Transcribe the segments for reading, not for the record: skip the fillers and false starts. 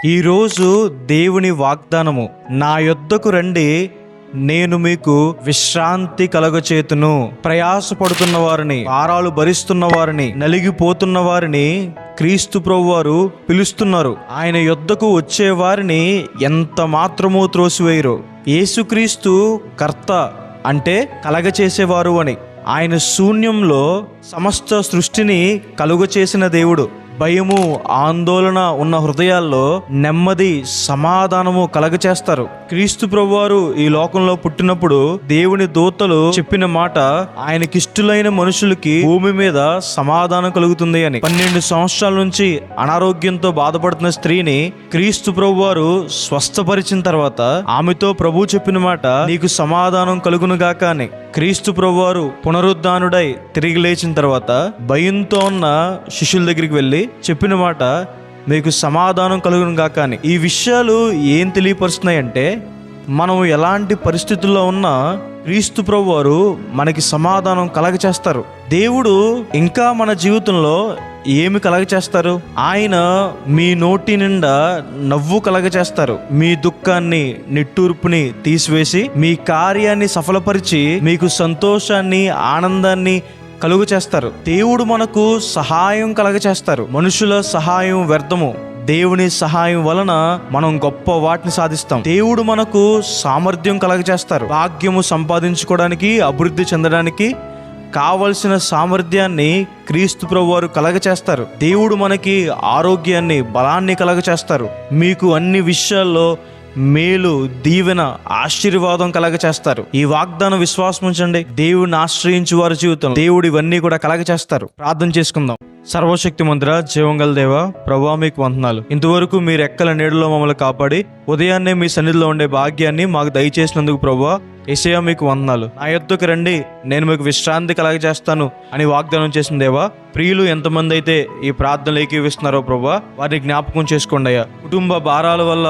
ఈరోజు దేవుని వాగ్దానము, నా యొద్దకు రండి, నేను మీకు విశ్రాంతి కలగచేతును. ప్రయాసపడుతున్న వారిని, భారాలు భరిస్తున్న వారిని, నలిగిపోతున్న వారిని క్రీస్తు ప్రభువారు పిలుస్తున్నారు. ఆయన యొద్దకు వచ్చే వారిని ఎంత మాత్రమూ త్రోసివేయరు. యేసుక్రీస్తు కర్త అంటే కలగచేసేవారు అని. ఆయన శూన్యంలో సమస్త సృష్టిని కలుగచేసిన దేవుడు. భయము, ఆందోళన ఉన్న హృదయాల్లో నెమ్మది, సమాధానము కలగచేస్తారు. క్రీస్తు ప్రభువారు ఈ లోకంలో పుట్టినప్పుడు దేవుని దూతలు చెప్పిన మాట, ఆయనకిష్టులైన మనుషులకి భూమి మీద సమాధానం కలుగుతుంది అని. 12 సంవత్సరాల నుంచి అనారోగ్యంతో బాధపడుతున్న స్త్రీని క్రీస్తు ప్రభువారు స్వస్థపరిచిన తర్వాత ఆమెతో ప్రభు చెప్పిన మాట, నీకు సమాధానం కలుగునుగాక అని. క్రీస్తు ప్రభువారు పునరుద్ధానుడై తిరిగి లేచిన తర్వాత భయంతో ఉన్న శిష్యుల దగ్గరికి వెళ్ళి చెప్పిన మాట, మీకు సమాధానం కలుగును గాక అని. ఈ విషయాలు ఏం తెలియపరుస్తున్నాయంటే, మనం ఎలాంటి పరిస్థితుల్లో ఉన్నా క్రీస్తు ప్రభువారు మనకి సమాధానం కలగచేస్తారు. దేవుడు ఇంకా మన జీవితంలో ఏమి కలగచేస్తారు? ఆయన మీ నోటి నిండా నవ్వు కలగచేస్తారు. మీ దుఃఖాన్ని, నిట్టూర్పుని తీసివేసి మీ కార్యాన్ని సఫలపరిచి మీకు సంతోషాన్ని, ఆనందాన్ని కలుగు చేస్తారు. దేవుడు మనకు సహాయం కలగచేస్తారు. మనుషుల సహాయం వ్యర్థము, దేవుని సహాయం వలన మనం గొప్ప వాటిని సాధిస్తాం. దేవుడు మనకు సామర్థ్యం కలగచేస్తారు. భాగ్యము సంపాదించుకోవడానికి, అభివృద్ధి చెందడానికి కావలసిన సామర్థ్యాన్ని క్రీస్తు ప్రభువారు కలగచేస్తారు. దేవుడు మనకి ఆరోగ్యాన్ని, బలాన్ని కలగచేస్తారు. మీకు అన్ని విషయాల్లో మేలు, దీవెన, ఆశీర్వాదం కలగచేస్తారు. ఈ వాగ్దానం విశ్వాసం ఉంచండి. దేవుడిని ఆశ్రయించు వారి జీవితం దేవుడు ఇవన్నీ కూడా కలగచేస్తారు. ప్రార్థన చేసుకుందాం. సర్వశక్తి మంత్ర, జీవంగల దేవ, ప్రభువా మీకు వందనాలు. ఇంతవరకు మీరు రెక్కల నీడలో మమ్మల్ని కాపాడి ఉదయాన్నే మీ సన్నిధిలో ఉండే భాగ్యాన్ని మాకు దయచేసినందుకు ప్రభువా, యేసయ్యా మీకు వందనాలు. నా యొద్దకు రండి, నేను మీకు విశ్రాంతి కలగజేస్తాను అని వాగ్దానం చేసిన దేవా, ప్రియులు ఎంతమంది అయితే ఈ ప్రార్థనలు ఏకీవిస్తున్నారో ప్రభువా, వారిని జ్ఞాపకం చేసుకోండి అయ్యా. కుటుంబ భారాల వల్ల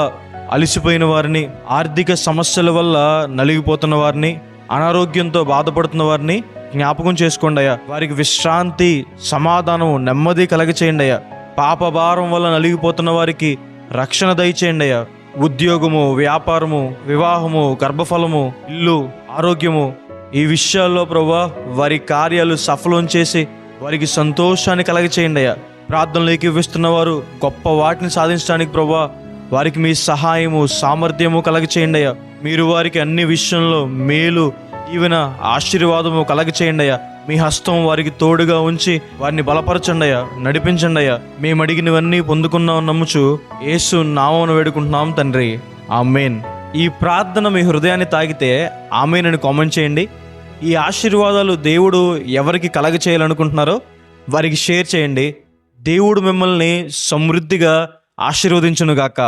అలసిపోయిన వారిని, ఆర్థిక సమస్యల వల్ల నలిగిపోతున్న వారిని, అనారోగ్యంతో బాధపడుతున్న వారిని జ్ఞాపకం చేసుకోండి అయ్యా. వారికి విశ్రాంతి, సమాధానం, నెమ్మది కలగచేయండి అయ్యా. పాప భారం వల్ల నలిగిపోతున్న వారికి రక్షణ దయచేయండి అయ్యా. ఉద్యోగము, వ్యాపారము, వివాహము, గర్భఫలము, ఇల్లు, ఆరోగ్యము, ఈ విషయాల్లో ప్రభువా వారి కార్యాలు సఫలం చేసి వారికి సంతోషాన్ని కలగచేయండి అయ్యా. ప్రార్థనలు ఏకీవిస్తున్న వారు గొప్ప వాటిని సాధించడానికి ప్రభువా వారికి మీ సహాయము, సామర్థ్యము కలగచేయండి అయ్యా. మీరు వారికి అన్ని విషయంలో మేలు, ఈవెన, ఆశీర్వాదము కలగచేయండి అయ్యా. మీ హస్తం వారికి తోడుగా ఉంచి వారిని బలపరచండి అయ్యా, నడిపించండి అయ్యా. మేము అడిగినవన్నీ పొందుకున్నాం నమ్ముచు యేసు నామమున వేడుకుంటున్నాం తండ్రి, ఆమేన్. ఈ ప్రార్థన మీ హృదయాన్ని తాకితే ఆమేన్ అని కామెంట్ చేయండి. ఈ ఆశీర్వాదాలు దేవుడు ఎవరికి కలగచేయాలనుకుంటున్నారో వారికి షేర్ చేయండి. దేవుడు మిమ్మల్ని సమృద్ధిగా ఆశీర్వదించునుగాక.